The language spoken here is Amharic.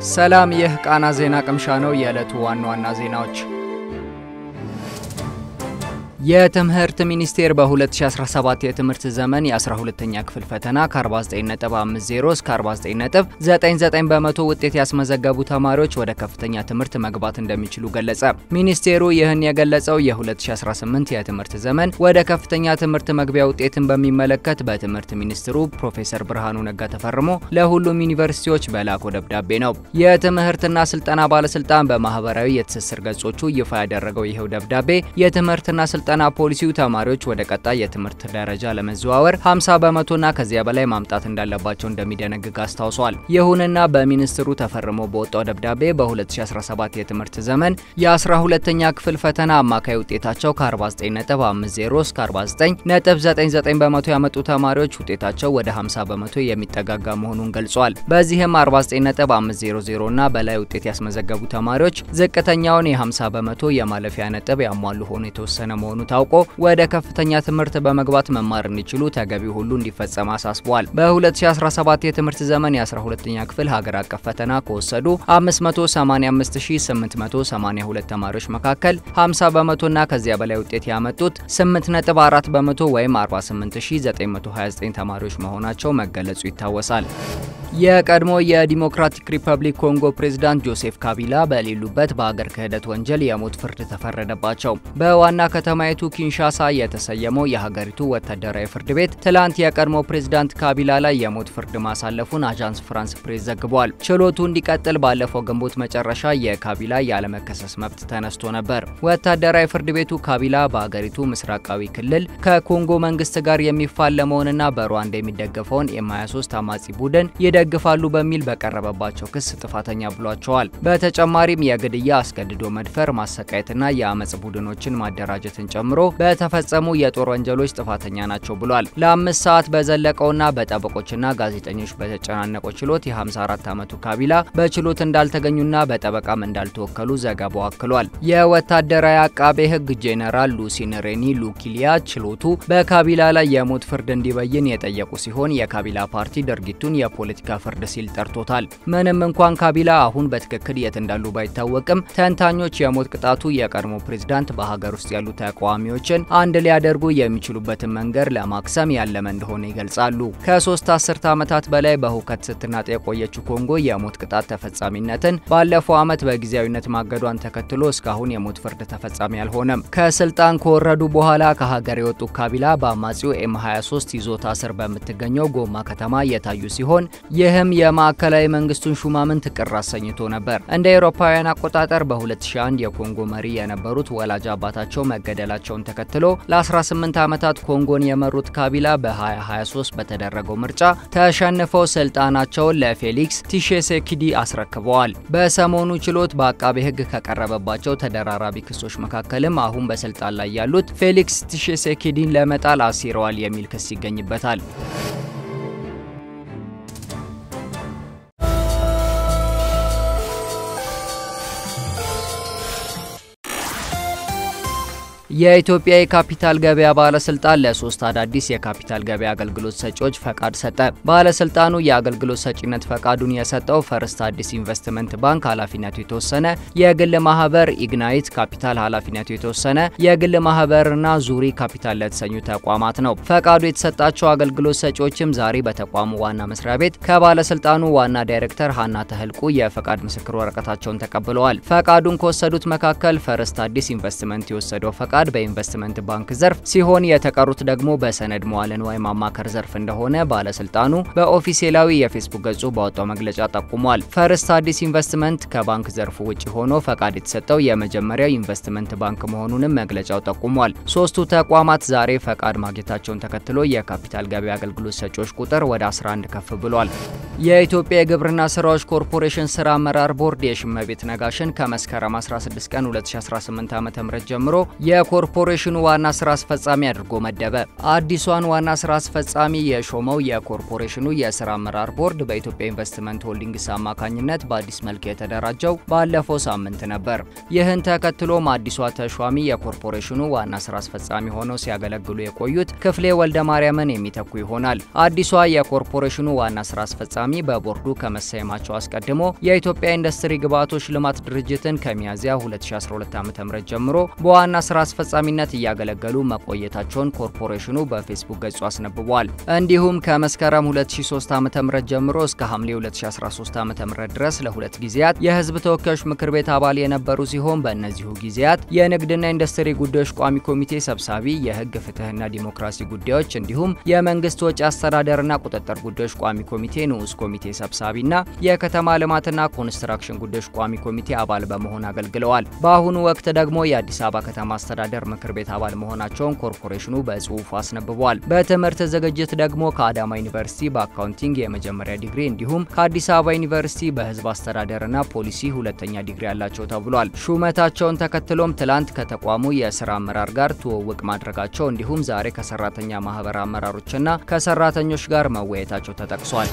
ሰላም ይህ ቃና ዜና ቅምሻ ነው። የዕለቱ ዋና ዋና ዜናዎች የትምህርት ሚኒስቴር በ2017 የትምህርት ዘመን የ12ኛ ክፍል ፈተና ከ49.50 እስከ 49.99 በመቶ ውጤት ያስመዘገቡ ተማሪዎች ወደ ከፍተኛ ትምህርት መግባት እንደሚችሉ ገለጸ። ሚኒስቴሩ ይህን የገለጸው የ2018 የትምህርት ዘመን ወደ ከፍተኛ ትምህርት መግቢያ ውጤትን በሚመለከት በትምህርት ሚኒስትሩ ፕሮፌሰር ብርሃኑ ነጋ ተፈርሞ ለሁሉም ዩኒቨርሲቲዎች በላከው ደብዳቤ ነው። የትምህርትና ስልጠና ባለስልጣን በማህበራዊ የትስስር ገጾቹ ይፋ ያደረገው ይሄው ደብዳቤ የትምህርትና ስልጠና ፖሊሲው ተማሪዎች ወደ ቀጣይ የትምህርት ደረጃ ለመዘዋወር 50 በመቶና ከዚያ በላይ ማምጣት እንዳለባቸው እንደሚደነግግ አስታውሷል። ይሁንና በሚኒስትሩ ተፈርሞ በወጣው ደብዳቤ በ2017 የትምህርት ዘመን የ12ኛ ክፍል ፈተና አማካይ ውጤታቸው ከ49.50 እስከ 49.99 በመቶ ያመጡ ተማሪዎች ውጤታቸው ወደ 50 በመቶ የሚጠጋጋ መሆኑን ገልጿል። በዚህም 49.500 እና በላይ ውጤት ያስመዘገቡ ተማሪዎች ዝቅተኛውን የ50 በመቶ የማለፊያ ነጥብ ያሟሉ ሆኖ የተወሰነ መሆኑ ታውቆ ወደ ከፍተኛ ትምህርት በመግባት መማር እንዲችሉ ተገቢው ሁሉ እንዲፈጸም አሳስቧል። በ2017 የትምህርት ዘመን የ12ኛ ክፍል ሀገር አቀፍ ፈተና ከወሰዱ 588882 ተማሪዎች መካከል 50 በመቶና ከዚያ በላይ ውጤት ያመጡት 8.4 በመቶ ወይም 48929 ተማሪዎች መሆናቸው መገለጹ ይታወሳል። የቀድሞ የዲሞክራቲክ ሪፐብሊክ ኮንጎ ፕሬዝዳንት ጆሴፍ ካቢላ በሌሉበት በሀገር ክህደት ወንጀል የሞት ፍርድ ተፈረደባቸው። በዋና ከተማይቱ ኪንሻሳ የተሰየመው የሀገሪቱ ወታደራዊ ፍርድ ቤት ትላንት የቀድሞ ፕሬዝዳንት ካቢላ ላይ የሞት ፍርድ ማሳለፉን አጃንስ ፍራንስ ፕሬስ ዘግቧል። ችሎቱ እንዲቀጥል ባለፈው ግንቦት መጨረሻ የካቢላ ያለመከሰስ መብት ተነስቶ ነበር። ወታደራዊ ፍርድ ቤቱ ካቢላ በሀገሪቱ ምስራቃዊ ክልል ከኮንጎ መንግስት ጋር የሚፋለመውንና በሩዋንዳ የሚደገፈውን ኤም23 አማጺ ቡድን ይደግፋሉ በሚል በቀረበባቸው ክስ ጥፋተኛ ብሏቸዋል። በተጨማሪም የግድያ፣ አስገድዶ መድፈር፣ ማሰቃየትና የአመጽ ቡድኖችን ማደራጀትን ጨምሮ በተፈጸሙ የጦር ወንጀሎች ጥፋተኛ ናቸው ብሏል። ለ5 ሰዓት በዘለቀውና በጠበቆችና ጋዜጠኞች በተጨናነቀው ችሎት የ54 ዓመቱ ካቢላ በችሎት እንዳልተገኙና በጠበቃም እንዳልተወከሉ ዘገባው አክሏል። የወታደራዊ አቃቤ ሕግ ጄኔራል ሉሲን ሬኒ ሉኪሊያ ችሎቱ በካቢላ ላይ የሞት ፍርድ እንዲበይን የጠየቁ ሲሆን የካቢላ ፓርቲ ድርጊቱን የፖለቲካ ፍርድ ሲል ጠርቶታል። ምንም እንኳን ካቢላ አሁን በትክክል የት እንዳሉ ባይታወቅም ተንታኞች የሞት ቅጣቱ የቀድሞ ፕሬዝዳንት በሀገር ውስጥ ያሉ ተቃዋሚዎችን አንድ ሊያደርጉ የሚችሉበትን መንገድ ለማክሰም ያለመ እንደሆነ ይገልጻሉ። ከ3 አስርተ ዓመታት በላይ በሁከት ስትናጥ የቆየችው ኮንጎ የሞት ቅጣት ተፈጻሚነትን ባለፈው ዓመት በጊዜያዊነት ማገዷን ተከትሎ እስካሁን የሞት ፍርድ ተፈጻሚ አልሆነም። ከስልጣን ከወረዱ በኋላ ከሀገር የወጡ ካቢላ በአማጺው ኤም23 ይዞታ ስር በምትገኘው ጎማ ከተማ የታዩ ሲሆን ይህም የማዕከላዊ መንግስቱን ሹማምንት ቅር አሰኝቶ ነበር። እንደ አውሮፓውያን አቆጣጠር በ2001 የኮንጎ መሪ የነበሩት ወላጅ አባታቸው መገደላቸውን ተከትሎ ለ18 ዓመታት ኮንጎን የመሩት ካቢላ በ2023 በተደረገው ምርጫ ተሸንፈው ስልጣናቸውን ለፌሊክስ ቲሼሴኪዲ አስረክበዋል። በሰሞኑ ችሎት በአቃቤ ሕግ ከቀረበባቸው ተደራራቢ ክሶች መካከልም አሁን በስልጣን ላይ ያሉት ፌሊክስ ቲሼሴኪዲን ለመጣል አሲረዋል የሚል ክስ ይገኝበታል። የኢትዮጵያ የካፒታል ገበያ ባለስልጣን ለ3 አዳዲስ የካፒታል ገበያ አገልግሎት ሰጪዎች ፈቃድ ሰጠ። ባለስልጣኑ የአገልግሎት ሰጪነት ፈቃዱን የሰጠው ፈርስት አዲስ ኢንቨስትመንት ባንክ ኃላፊነቱ የተወሰነ የግል ማህበር፣ ኢግናይት ካፒታል ኃላፊነቱ የተወሰነ የግል ማህበርና ዙሪ ካፒታል ለተሰኙ ተቋማት ነው። ፈቃዱ የተሰጣቸው አገልግሎት ሰጪዎችም ዛሬ በተቋሙ ዋና መስሪያ ቤት ከባለስልጣኑ ዋና ዳይሬክተር ሀና ተህልቁ የፈቃድ ምስክር ወረቀታቸውን ተቀብለዋል። ፈቃዱን ከወሰዱት መካከል ፈርስት አዲስ ኢንቨስትመንት የወሰደው ፈቃድ በኢንቨስትመንት ባንክ ዘርፍ ሲሆን የተቀሩት ደግሞ በሰነድ መዋለ ንዋይ ማማከር ዘርፍ እንደሆነ ባለስልጣኑ በኦፊሴላዊ የፌስቡክ ገጹ ባወጣው መግለጫ ጠቁሟል። ፈርስት አዲስ ኢንቨስትመንት ከባንክ ዘርፉ ውጪ ሆኖ ፈቃድ የተሰጠው የመጀመሪያው ኢንቨስትመንት ባንክ መሆኑንም መግለጫው ጠቁሟል። ሶስቱ ተቋማት ዛሬ ፈቃድ ማግኘታቸውን ተከትሎ የካፒታል ገበያ አገልግሎት ሰጪዎች ቁጥር ወደ 11 ከፍ ብሏል። የኢትዮጵያ የግብርና ስራዎች ኮርፖሬሽን ስራ አመራር ቦርድ የሽመቤት ነጋሽን ከመስከረም 16 ቀን 2018 ዓ.ም ጀምሮ የኮርፖሬሽኑ ዋና ስራ አስፈጻሚ አድርጎ መደበ። አዲሷን ዋና ስራ አስፈጻሚ የሾመው የኮርፖሬሽኑ የስራ አመራር ቦርድ በኢትዮጵያ ኢንቨስትመንት ሆልዲንግስ አማካኝነት በአዲስ መልክ የተደራጀው ባለፈው ሳምንት ነበር። ይህን ተከትሎም አዲሷ ተሿሚ የኮርፖሬሽኑ ዋና ስራ አስፈጻሚ ሆነው ሲያገለግሉ የቆዩት ክፍሌ ወልደ ማርያምን የሚተኩ ይሆናል። አዲሷ የኮርፖሬሽኑ ዋና ስራ አስፈጻሚ በቦርዱ ከመሰየማቸው አስቀድሞ የኢትዮጵያ ኢንዱስትሪ ግብዓቶች ልማት ድርጅትን ከሚያዝያ 2012 ዓ.ም ጀምሮ በዋና ስራ አስፈጻሚነት እያገለገሉ መቆየታቸውን ኮርፖሬሽኑ በፌስቡክ ገጹ አስነብቧል። እንዲሁም ከመስከረም 2003 ዓ.ም ጀምሮ እስከ ሐምሌ 2013 ዓ.ም ድረስ ለሁለት ጊዜያት የህዝብ ተወካዮች ምክር ቤት አባል የነበሩ ሲሆን በእነዚሁ ጊዜያት የንግድና ኢንዱስትሪ ጉዳዮች ቋሚ ኮሚቴ ሰብሳቢ፣ የህግ ፍትህና ዲሞክራሲ ጉዳዮች እንዲሁም የመንግስት ወጪ አስተዳደርና ቁጥጥር ጉዳዮች ቋሚ ኮሚቴ ንዑስ ኮሚቴ ሰብሳቢና የከተማ ልማትና ኮንስትራክሽን ጉዳዮች ቋሚ ኮሚቴ አባል በመሆን አገልግለዋል። በአሁኑ ወቅት ደግሞ የአዲስ አበባ ከተማ አስተዳደር ምክር ቤት አባል መሆናቸውን ኮርፖሬሽኑ በጽሁፍ አስነብቧል። በትምህርት ዝግጅት ደግሞ ከአዳማ ዩኒቨርሲቲ በአካውንቲንግ የመጀመሪያ ዲግሪ እንዲሁም ከአዲስ አበባ ዩኒቨርሲቲ በህዝብ አስተዳደርና ፖሊሲ ሁለተኛ ዲግሪ ያላቸው ተብሏል። ሹመታቸውን ተከትሎም ትላንት ከተቋሙ የስራ አመራር ጋር ትውውቅ ማድረጋቸው እንዲሁም ዛሬ ከሰራተኛ ማህበር አመራሮችና ከሰራተኞች ጋር መወያየታቸው ተጠቅሷል።